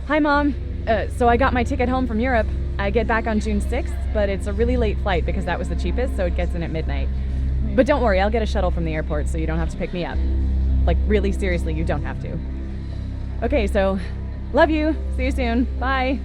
Hi, Mom. So I got my ticket home from Europe. I get back on June 6th, but it's a really late flight because that was the cheapest, so it gets in at midnight. But don't worry, I'll get a shuttle from the airport so you don't have to pick me up. Like, really seriously, you don't have to. Okay, so love you. See you soon. Bye.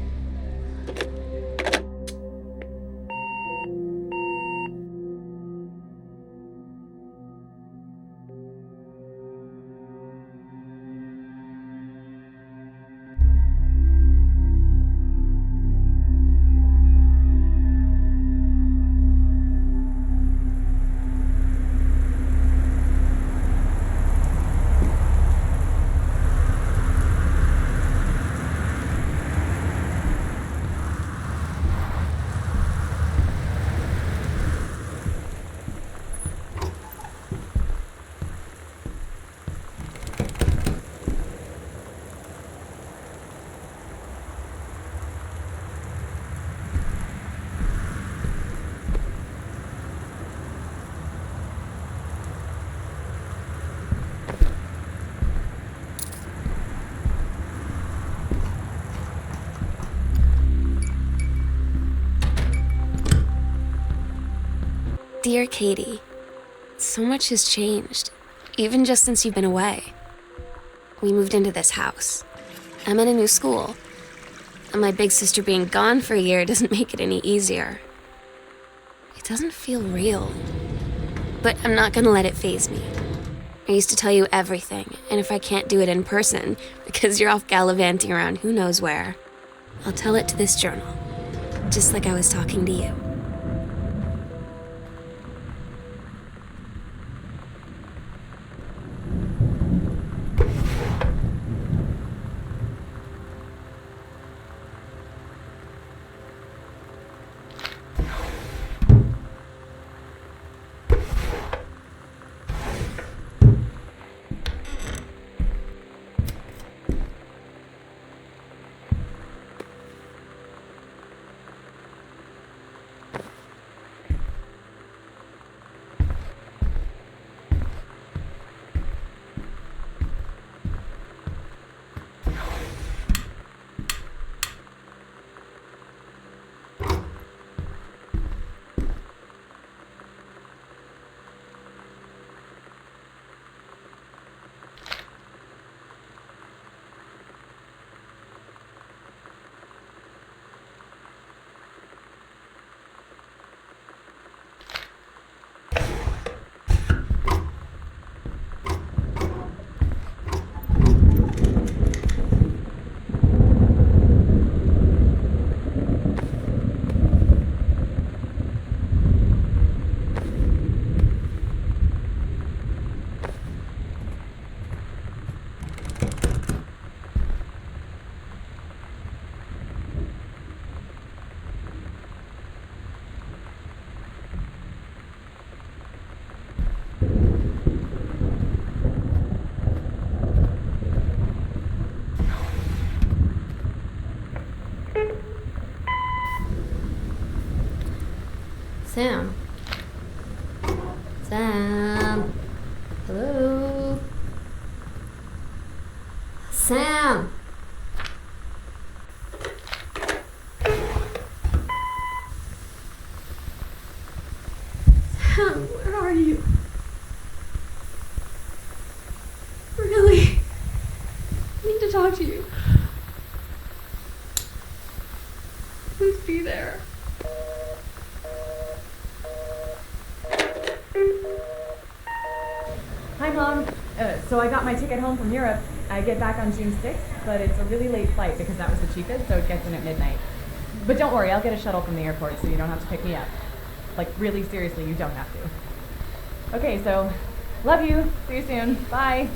Dear Katie, so much has changed, even just since you've been away. We moved into this house. I'm in a new school, and my big sister being gone for a year doesn't make it any easier. It doesn't feel real, but I'm not gonna let it faze me. I used to tell you everything, and if I can't do it in person, because you're off gallivanting around who knows where, I'll tell it to this journal, just like I was talking to you. Sam? Sam? Hello? Sam? Sam, where are you? Really? I need to talk to you. Please be there. Hi, Mom. So I got my ticket home from Europe. I get back on June 6th, but it's a really late flight because that was the cheapest, so it gets in at midnight. But don't worry, I'll get a shuttle from the airport so you don't have to pick me up. Like, really seriously, you don't have to. Okay, so love you. See you soon. Bye.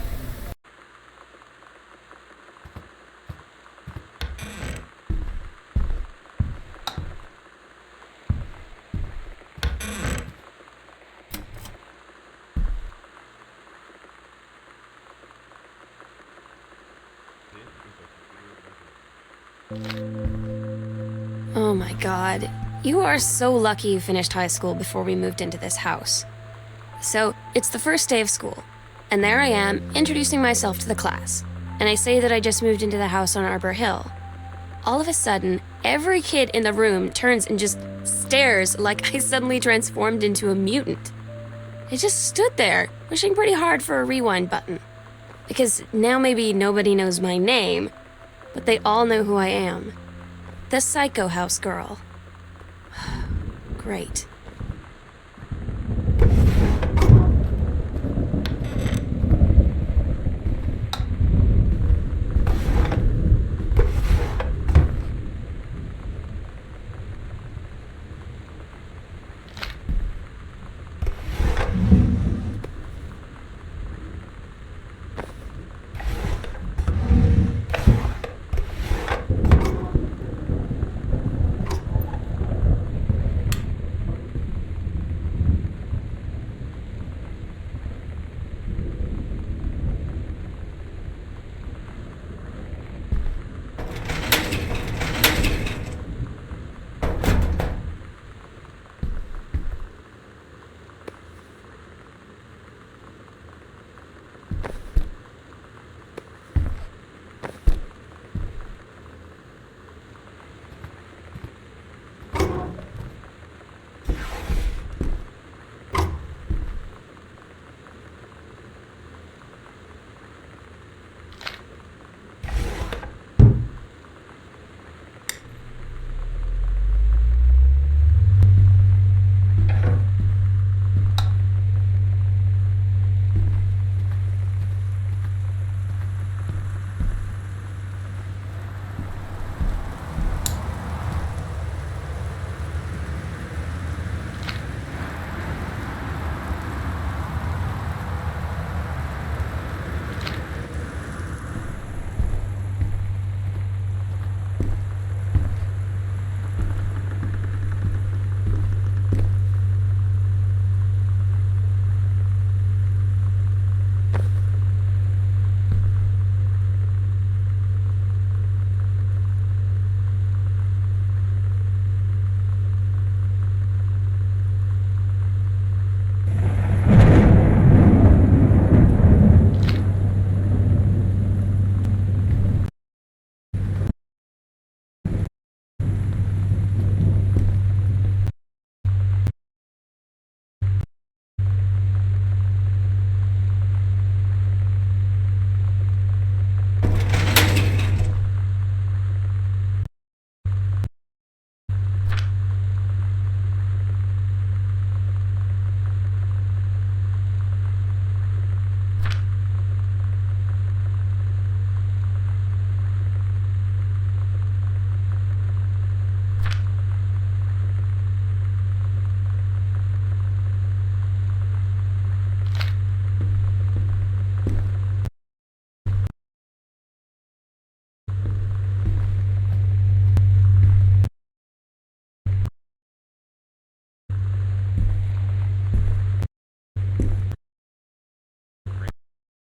Oh my God. You are so lucky you finished high school before we moved into this house. So, it's the first day of school, and there I am, introducing myself to the class. and I say that I just moved into the house on Arbor Hill. All of a sudden, every kid in the room turns and just stares like I suddenly transformed into a mutant. I just stood there, wishing pretty hard for a rewind button. Because now maybe nobody knows my name, but they all know who I am. The Psycho House Girl. Great.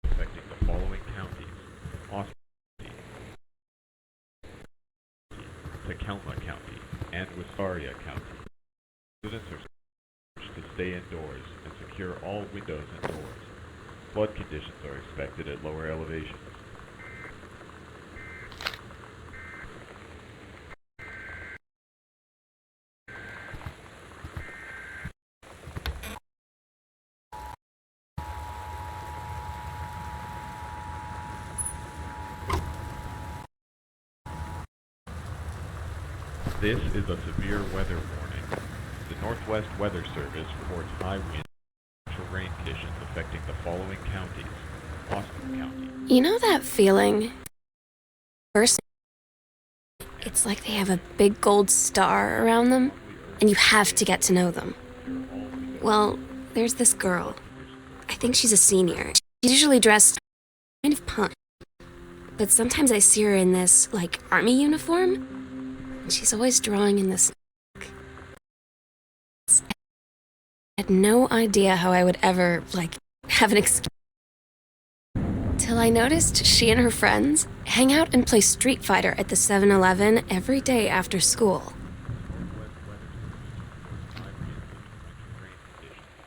Affecting the following counties: Austin County, Tacoma County, and Wistaria County. Residents are urged to stay indoors and secure all windows and doors. Flood conditions are expected at lower elevations. This is a severe weather warning. The Northwest Weather Service reports high wind and torrential rain conditions affecting the following counties: Austin County. You know that feeling? First, it's like they have a big gold star around them, and you have to get to know them. Well, there's this girl. I think she's a senior. She's usually dressed kind of punk. But sometimes I see her in this, like, army uniform, and she's always drawing in this. I had no idea how I would ever, like, have an excuse. Till I noticed she and her friends hang out and play Street Fighter at the 7-Eleven every day after school.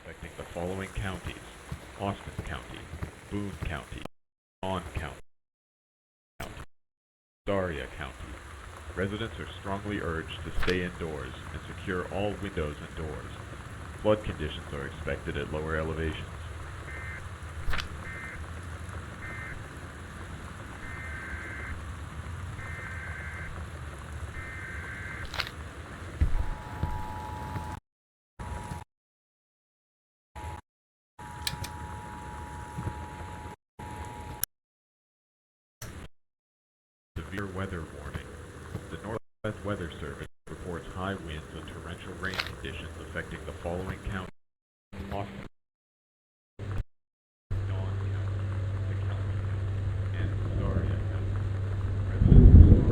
Affecting the following counties: Austin County, Boone County, Vaughn County. Residents are strongly urged to stay indoors and secure all windows and doors. Flood conditions are expected at lower elevations. Severe weather warning. The Northwest Weather Service reports high winds and torrential rain conditions affecting the following counties: Austin, Dawn County, DeKalb County, and Astoria County. Residents are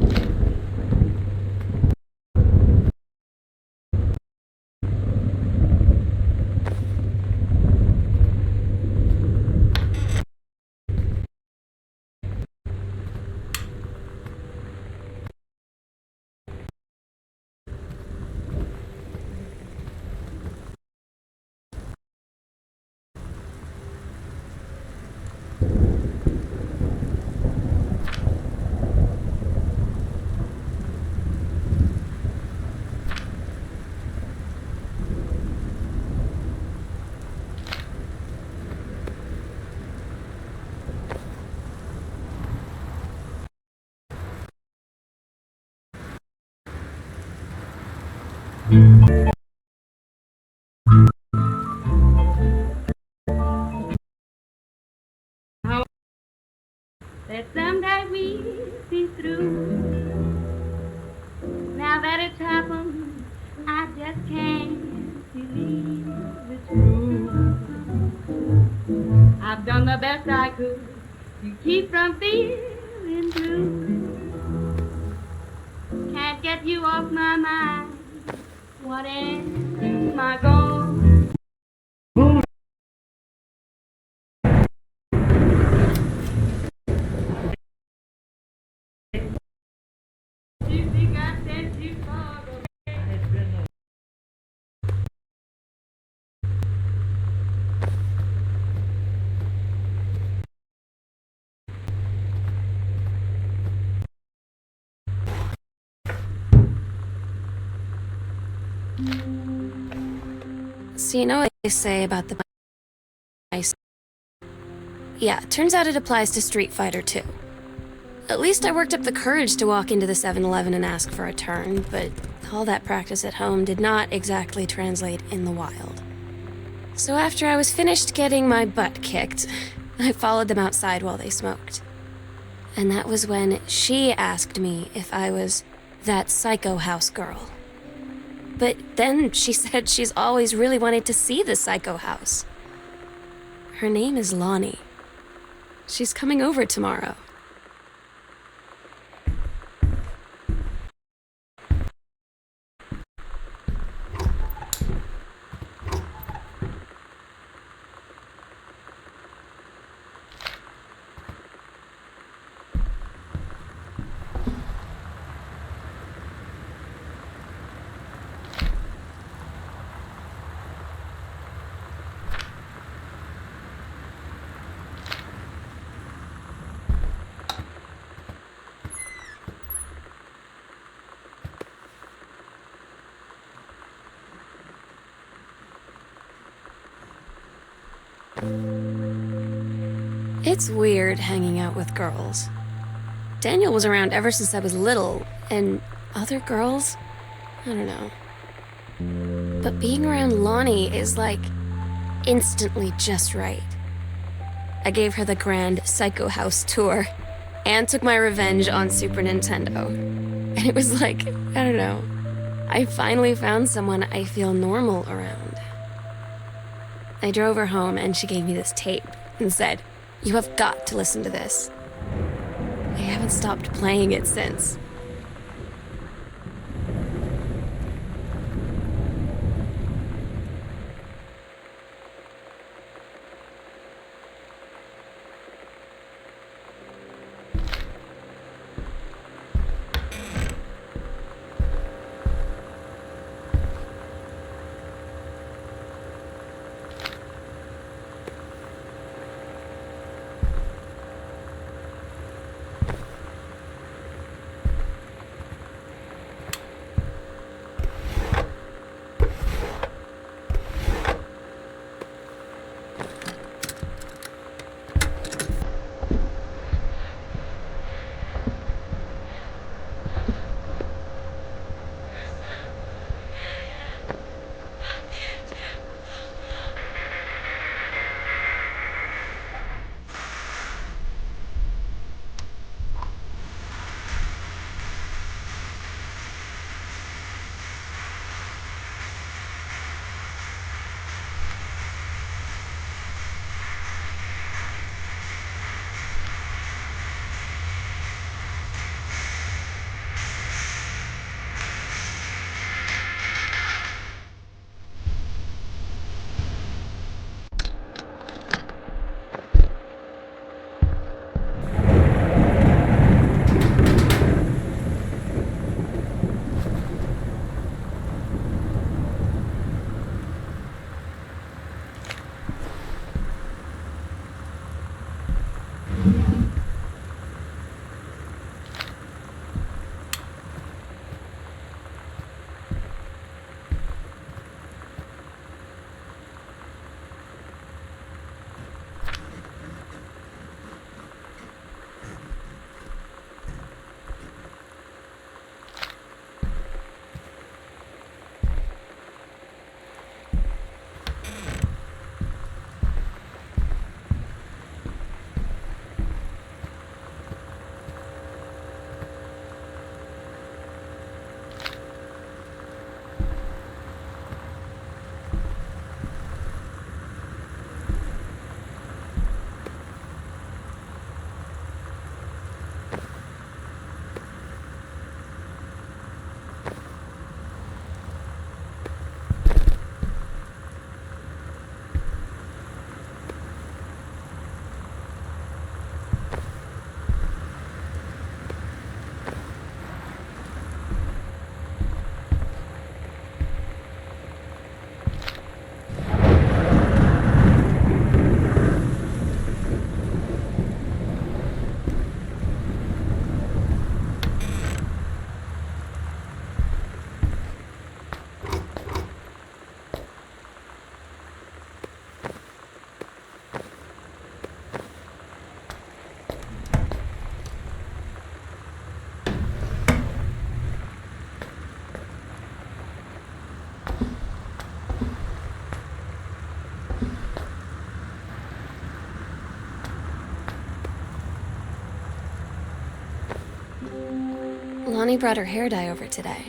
that someday we'll be through. Now that it's happened, I just can't believe it's true. I've done the best I could to keep from feeling blue. Can't get you off my mind. What am I gonna do? You think I sent you far away? So you know what they say about the ice? Yeah, turns out it applies to Street Fighter too. At least I worked up the courage to walk into the 7-Eleven and ask for a turn, but all that practice at home did not exactly translate in the wild. So after I was finished getting my butt kicked, I followed them outside while they smoked. And that was when she asked me if I was that psycho house girl. But then she said she's always really wanted to see the psycho house. Her name is Lonnie. She's coming over tomorrow. It's weird hanging out with girls. Daniel was around ever since I was little, and other girls? I don't know. But being around Lonnie is like instantly just right. I gave her the grand Psycho House tour and took my revenge on Super Nintendo. And it was like, I don't know, I finally found someone I feel normal around. I drove her home and she gave me this tape and said, "You have got to listen to this." I haven't stopped playing it since. Lonnie brought her hair dye over today.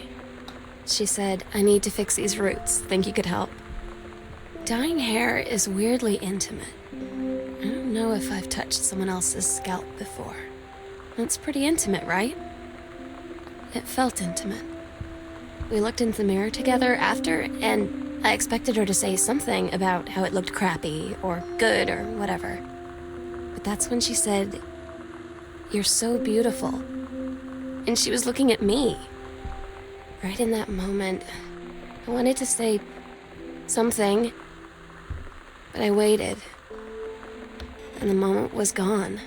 She said, "I need to fix these roots. Think you could help?" Dyeing hair is weirdly intimate. I don't know if I've touched someone else's scalp before. It's pretty intimate, right? It felt intimate. We looked into the mirror together after, and I expected her to say something about how it looked crappy or good or whatever. But that's when she said, "You're so beautiful." And she was looking at me. Right in that moment, I wanted to say something, but I waited, and the moment was gone.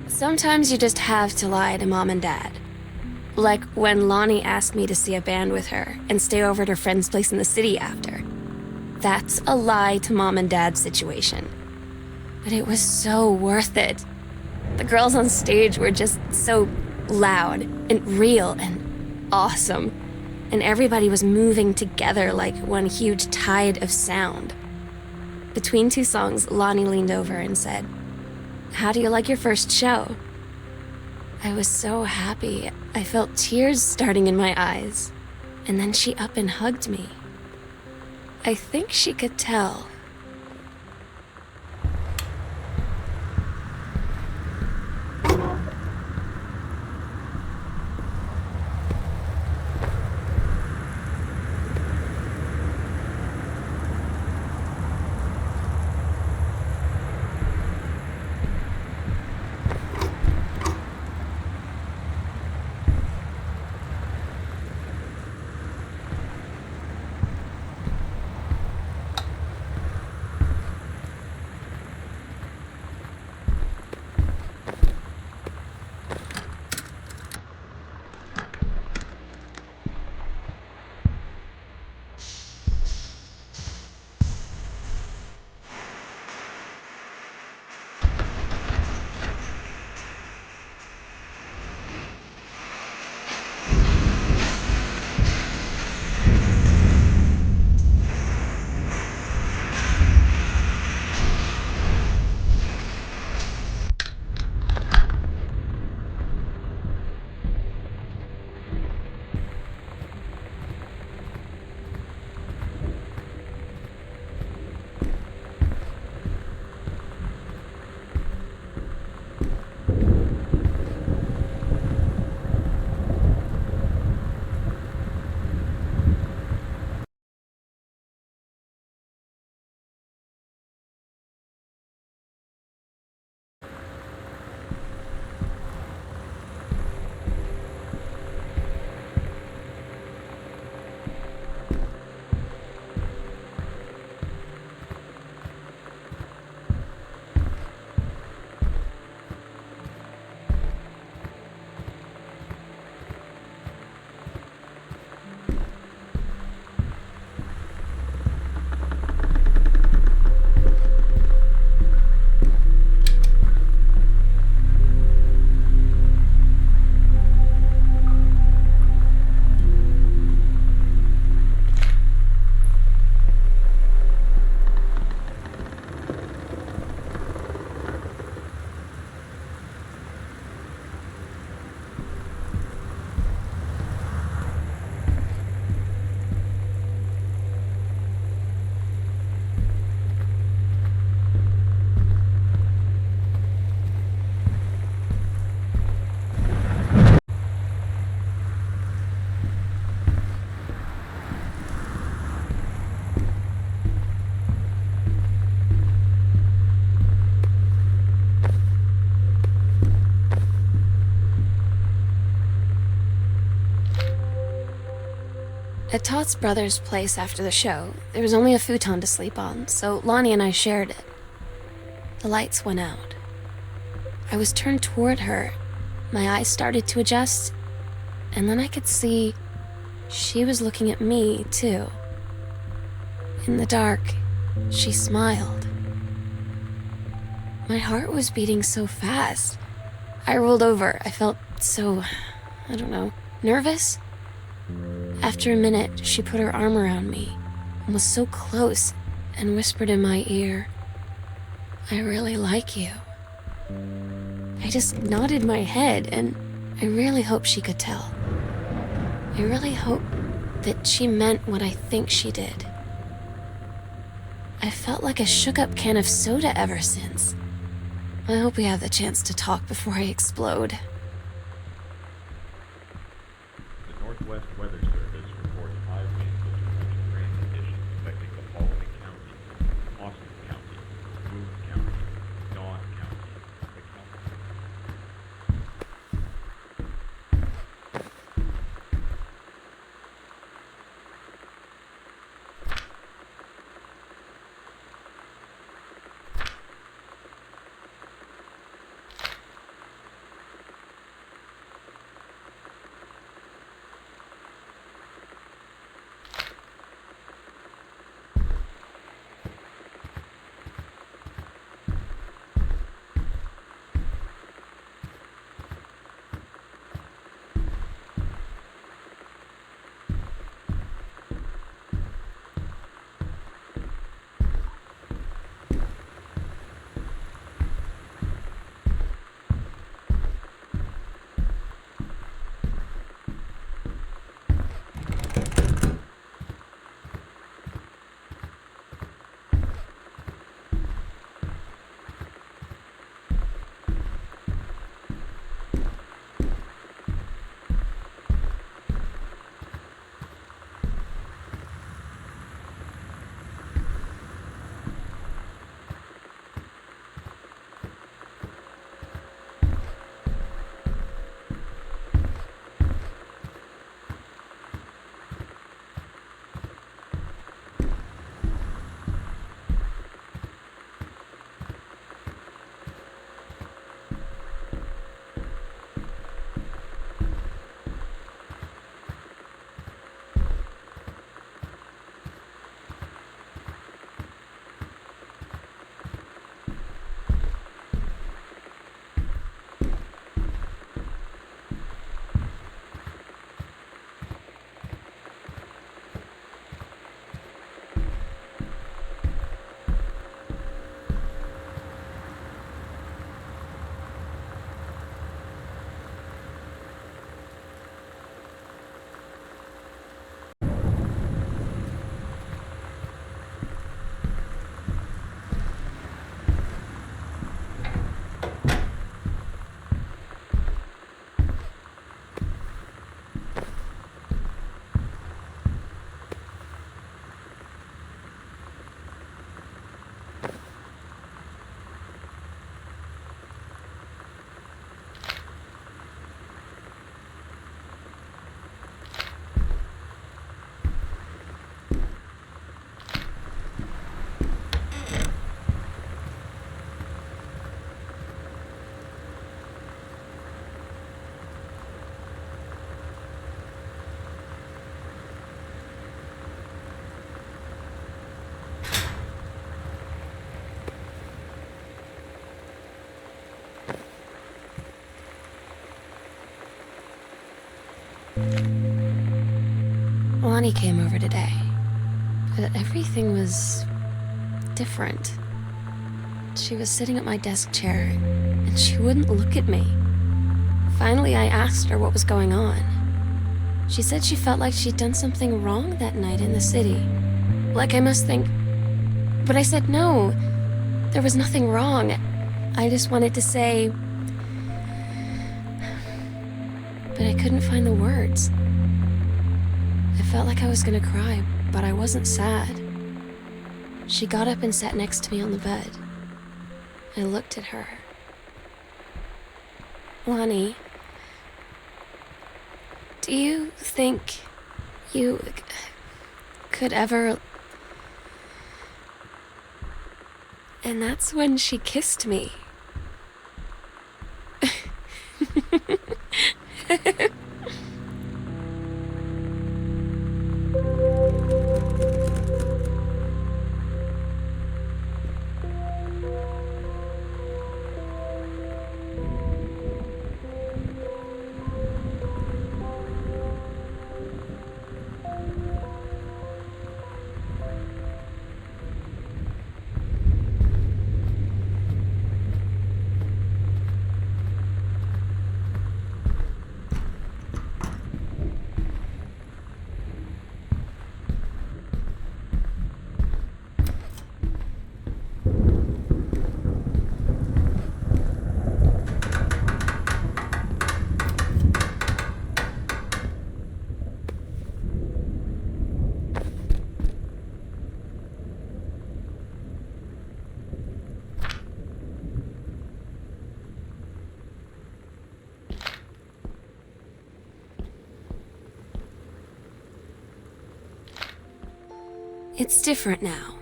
Sometimes you just have to lie to Mom and Dad. Like when Lonnie asked me to see a band with her and stay over at her friend's place in the city after. That's a lie to Mom and Dad situation. But it was so worth it. The girls on stage were just so loud and real and awesome. And everybody was moving together like one huge tide of sound. Between two songs, Lonnie leaned over and said, "How do you like your first show?" I was so happy. I felt tears starting in my eyes. And then she up and hugged me. I think she could tell. At Todd's brother's place after the show, there was only a futon to sleep on, so Lonnie and I shared it. The lights went out. I was turned toward her. My eyes started to adjust, and then I could see she was looking at me, too. In the dark, she smiled. My heart was beating so fast. I rolled over. I felt so, I don't know, nervous. After a minute, she put her arm around me and was so close and whispered in my ear, "I really like you." I just nodded my head, and I really hope she could tell. I really hope that she meant what I think she did. I felt like a shook-up can of soda ever since. I hope we have the chance to talk before I explode. The Northwest Weather Service reports high winds and torrential rain conditions affecting the following counties: Austin County, Boone County, Dawn County, McHenry. Lonnie came over today, but everything was different. She was sitting at my desk chair, and she wouldn't look at me. Finally, I asked her what was going on. She said she felt like she'd done something wrong that night in the city. Like I must think... But I said no. There was nothing wrong. I just wanted to say... But I couldn't find the words. I felt like I was gonna cry, but I wasn't sad. She got up and sat next to me on the bed. I looked at her. Lonnie, do you think you could ever... And that's when she kissed me. It's different now.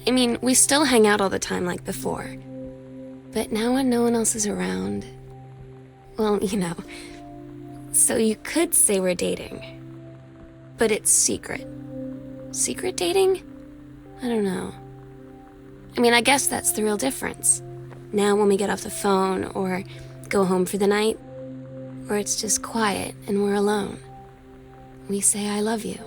I mean, we still hang out all the time like before. But now when no one else is around... Well, you know. So you could say we're dating. But it's secret. Secret dating? I don't know. I mean, I guess that's the real difference. Now when we get off the phone or go home for the night, or it's just quiet and we're alone, we say I love you.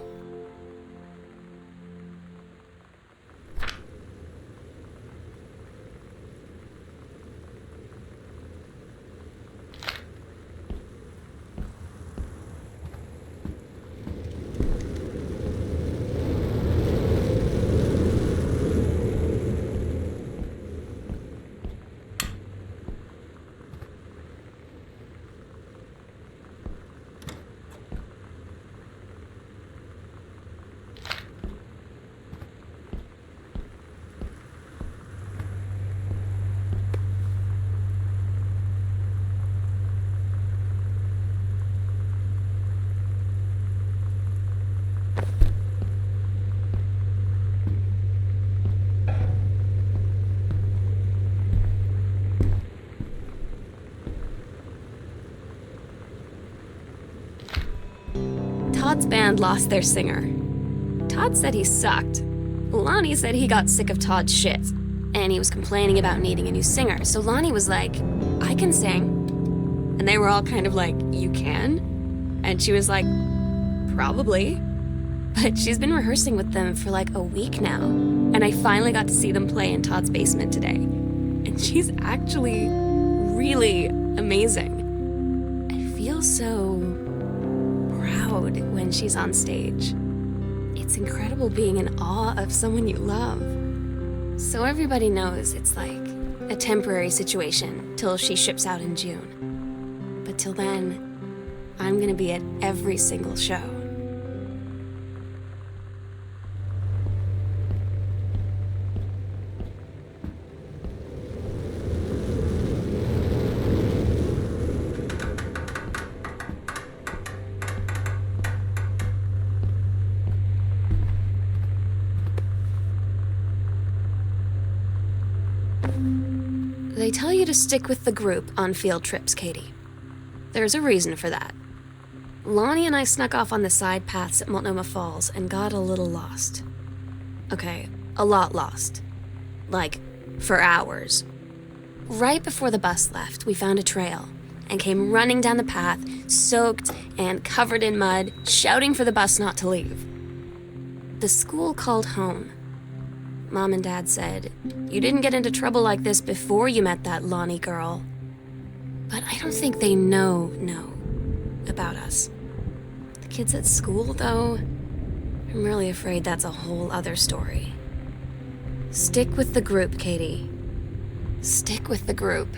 Todd's band lost their singer. Todd said he sucked. Lonnie said he got sick of Todd's shit, and he was complaining about needing a new singer. So Lonnie was like, I can sing. And they were all kind of like, you can? And she was like, probably. But she's been rehearsing with them for like a week now. And I finally got to see them play in Todd's basement today. And she's actually really amazing. I feel so proud when she's on stage. It's incredible being in awe of someone you love. So everybody knows it's like a temporary situation till she ships out in June. But till then, I'm gonna be at every single show. They tell you to stick with the group on field trips, Katie. There's a reason for that. Lonnie and I snuck off on the side paths at Multnomah Falls and got a little lost. Okay, a lot lost. Like, for hours. Right before the bus left, we found a trail and came running down the path, soaked and covered in mud, shouting for the bus not to leave. The school called home. Mom and Dad said, you didn't get into trouble like this before you met that Lonnie girl. But I don't think they know about us. The kids at school, though, I'm really afraid that's a whole other story. Stick with the group, Katie. Stick with the group.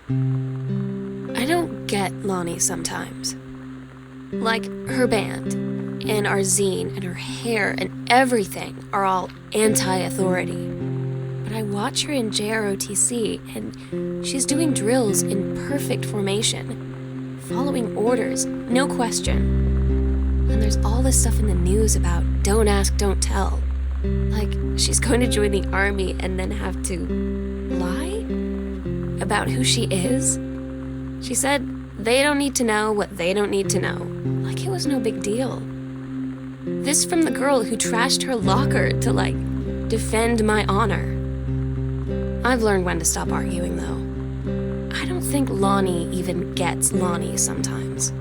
I don't get Lonnie sometimes. Like, her band, and our zine, and her hair, and everything are all anti-authority. But I watch her in JROTC, and she's doing drills in perfect formation, following orders, no question. And there's all this stuff in the news about don't ask, don't tell. Like, she's going to join the army and then have to lie about who she is. She said they don't need to know what they don't need to know. Like it was no big deal. This from the girl who trashed her locker to, like, defend my honor. I've learned when to stop arguing, though. I don't think Lonnie even gets Lonnie sometimes.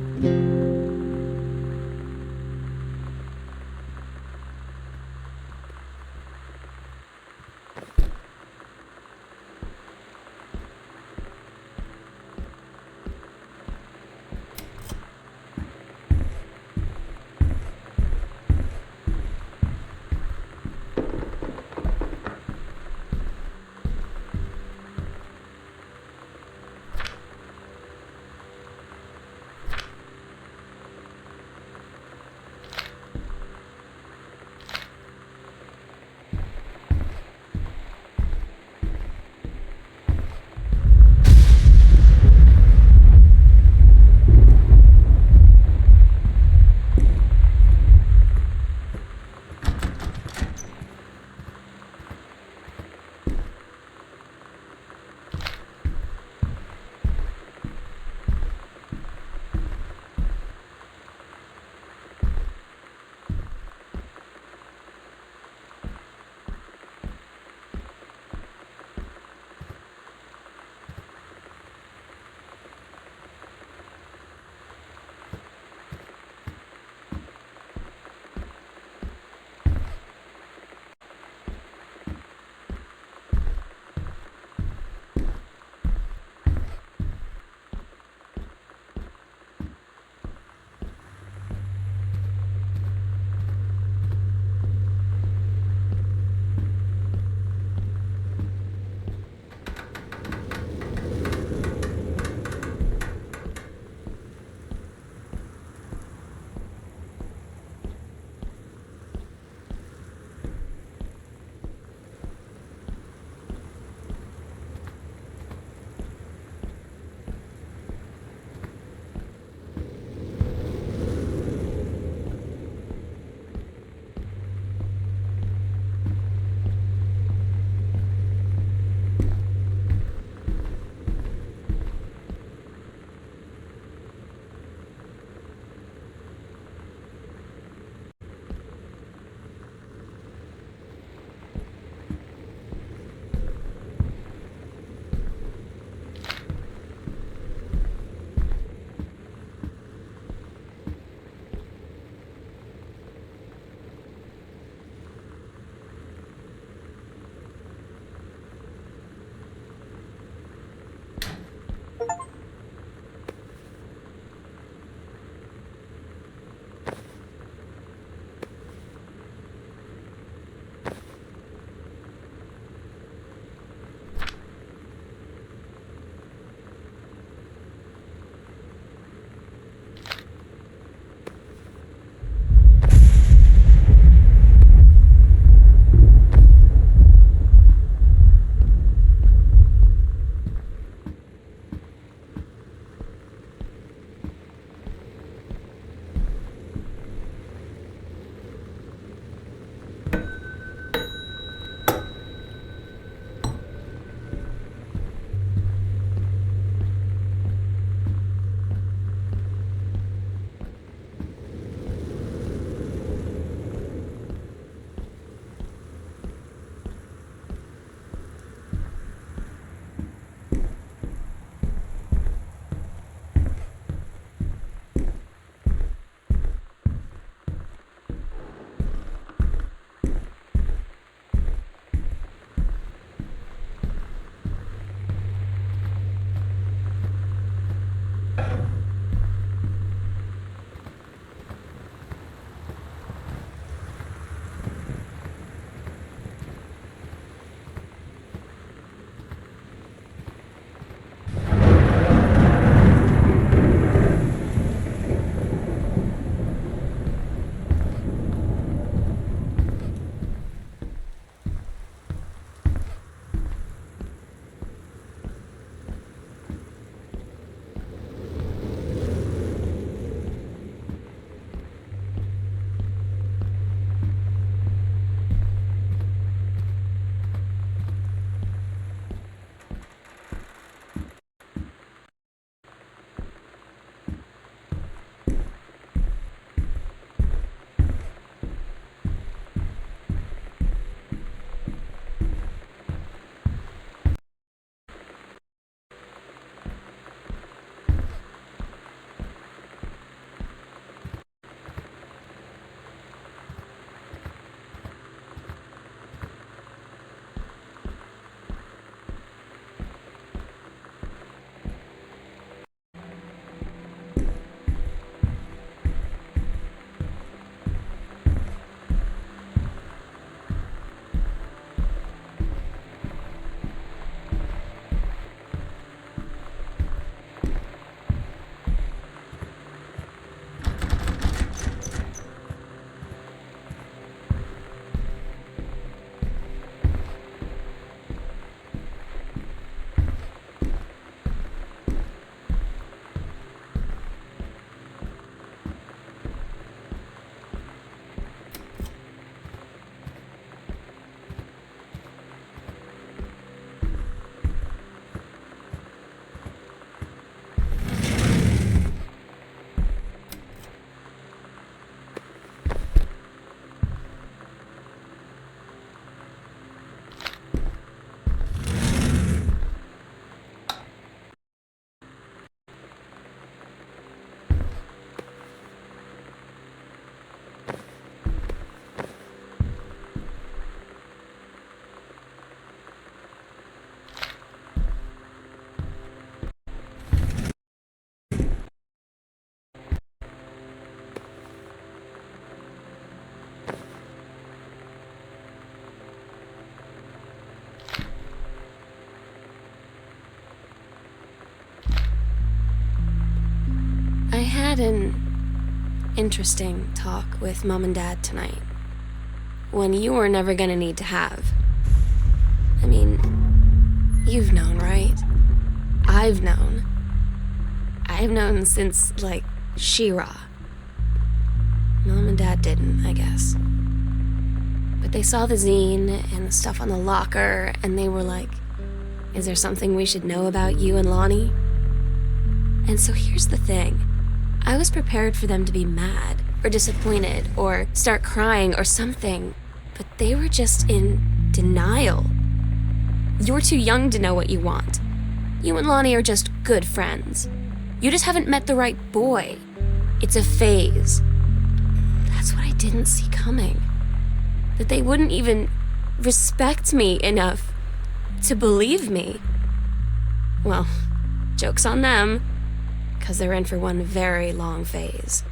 had an interesting talk with Mom and Dad tonight. One you were never gonna need to have. I mean, you've known, right? I've known. I've known since, like, She-Ra. Mom and Dad didn't, I guess. But they saw the zine and the stuff on the locker, and they were like, is there something we should know about you and Lonnie? And so here's the thing. I was prepared for them to be mad, or disappointed, or start crying, or something. But they were just in denial. You're too young to know what you want. You and Lonnie are just good friends. You just haven't met the right boy. It's a phase. That's what I didn't see coming. That they wouldn't even respect me enough to believe me. Well, joke's on them, 'cause they're in for one very long phase.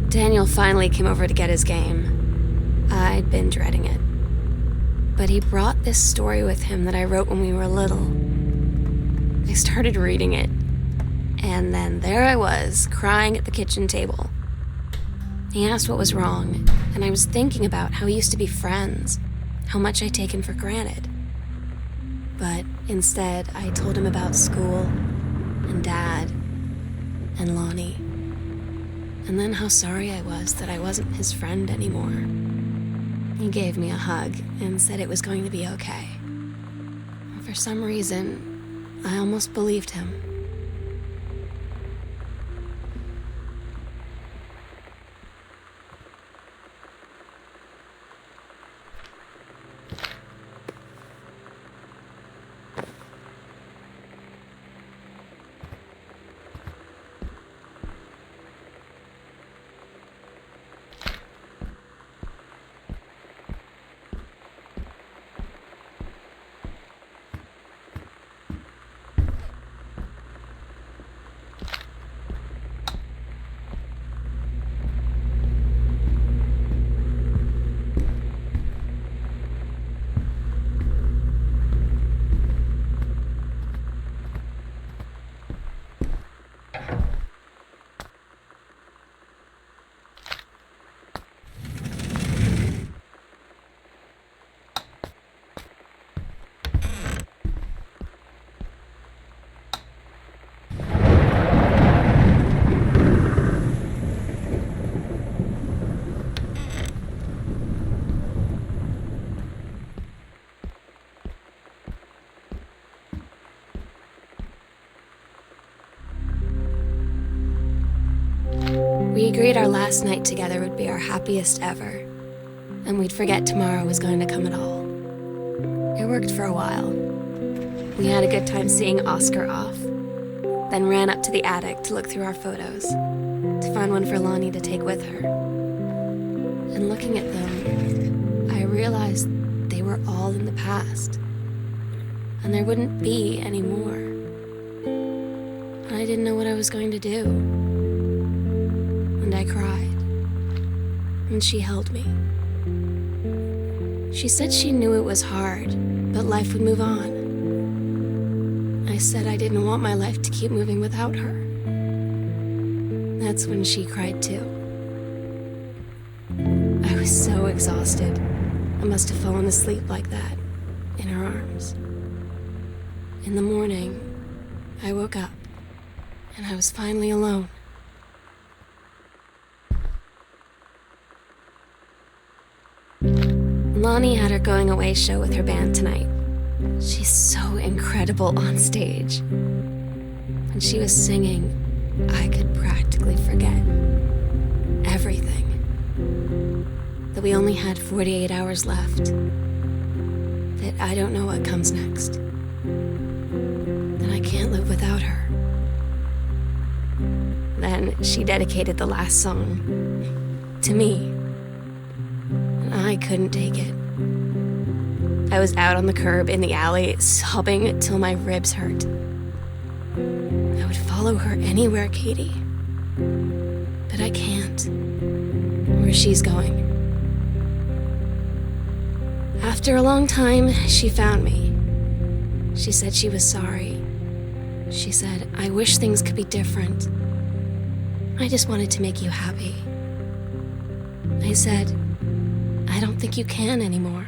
Daniel finally came over to get his game. I'd been dreading it. But he brought this story with him that I wrote when we were little. I started reading it, and then there I was, crying at the kitchen table. He asked what was wrong, and I was thinking about how we used to be friends, how much I'd taken for granted. But instead, I told him about school, and Dad, and Lonnie. And then how sorry I was that I wasn't his friend anymore. He gave me a hug and said it was going to be okay. And for some reason, I almost believed him. We agreed our last night together would be our happiest ever, and we'd forget tomorrow was going to come at all. It worked for a while. We had a good time seeing Oscar off, then ran up to the attic to look through our photos, to find one for Lonnie to take with her. And looking at them, I realized they were all in the past, and there wouldn't be any more. And I didn't know what I was going to do. And I cried, and she held me. She said she knew it was hard, but life would move on. I said I didn't want my life to keep moving without her. That's when she cried too. I was so exhausted. I must have fallen asleep like that, in her arms. In the morning, I woke up, and I was finally alone. Lonnie had her going away show with her band tonight. She's so incredible on stage. When she was singing, I could practically forget everything. That we only had 48 hours left. That I don't know what comes next. That I can't live without her. Then she dedicated the last song to me. I couldn't take it. I was out on the curb in the alley, sobbing till my ribs hurt. I would follow her anywhere, Katie. But I can't. Where she's going. After a long time, she found me. She said she was sorry. She said, I wish things could be different. I just wanted to make you happy. I said, I don't think you can anymore.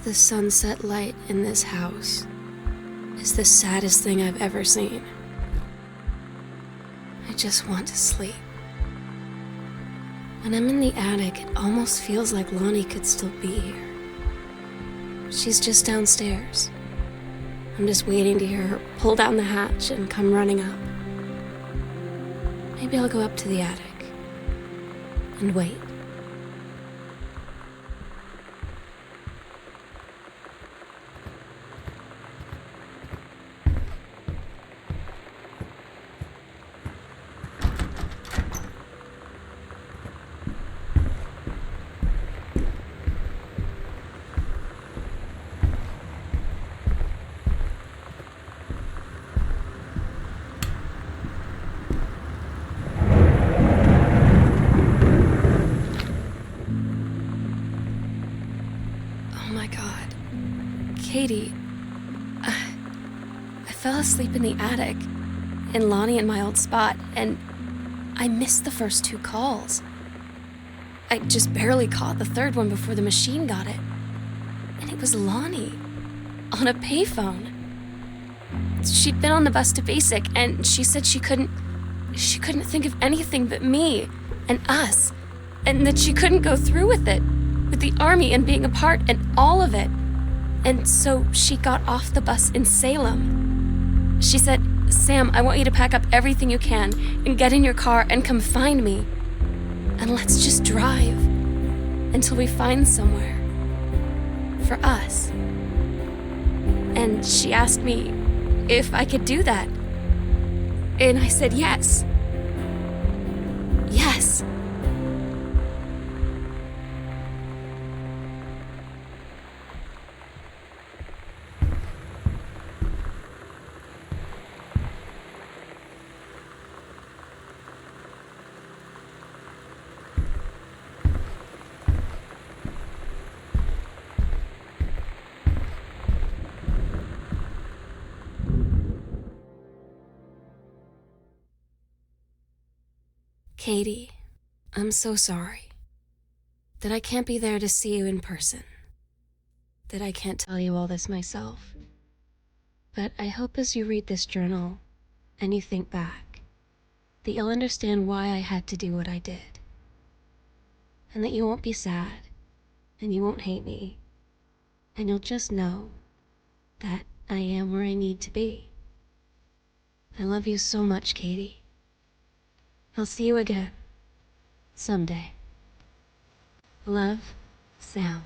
The sunset light in this house is the saddest thing I've ever seen. I just want to sleep. When I'm in the attic, it almost feels like Lonnie could still be here. She's just downstairs. I'm just waiting to hear her pull down the hatch and come running up. Maybe I'll go up to the attic and wait. Katie, I fell asleep in the attic, in Lonnie and my old spot, and I missed the first 2 calls. I just barely caught the third one before the machine got it. And it was Lonnie, on a payphone. She'd been on the bus to Basic, and she said she couldn't think of anything but me and us, and that she couldn't go through with it, with the Army and being apart and all of it. And so she got off the bus in Salem. She said, Sam, I want you to pack up everything you can and get in your car and come find me. And let's just drive until we find somewhere for us. And she asked me if I could do that. And I said yes. Yes. Katie, I'm so sorry that I can't be there to see you in person, that I can't tell you all this myself. But I hope as you read this journal and you think back, that you'll understand why I had to do what I did, and that you won't be sad, and you won't hate me, and you'll just know that I am where I need to be. I love you so much, Katie. I'll see you again. Someday. Love, Sam.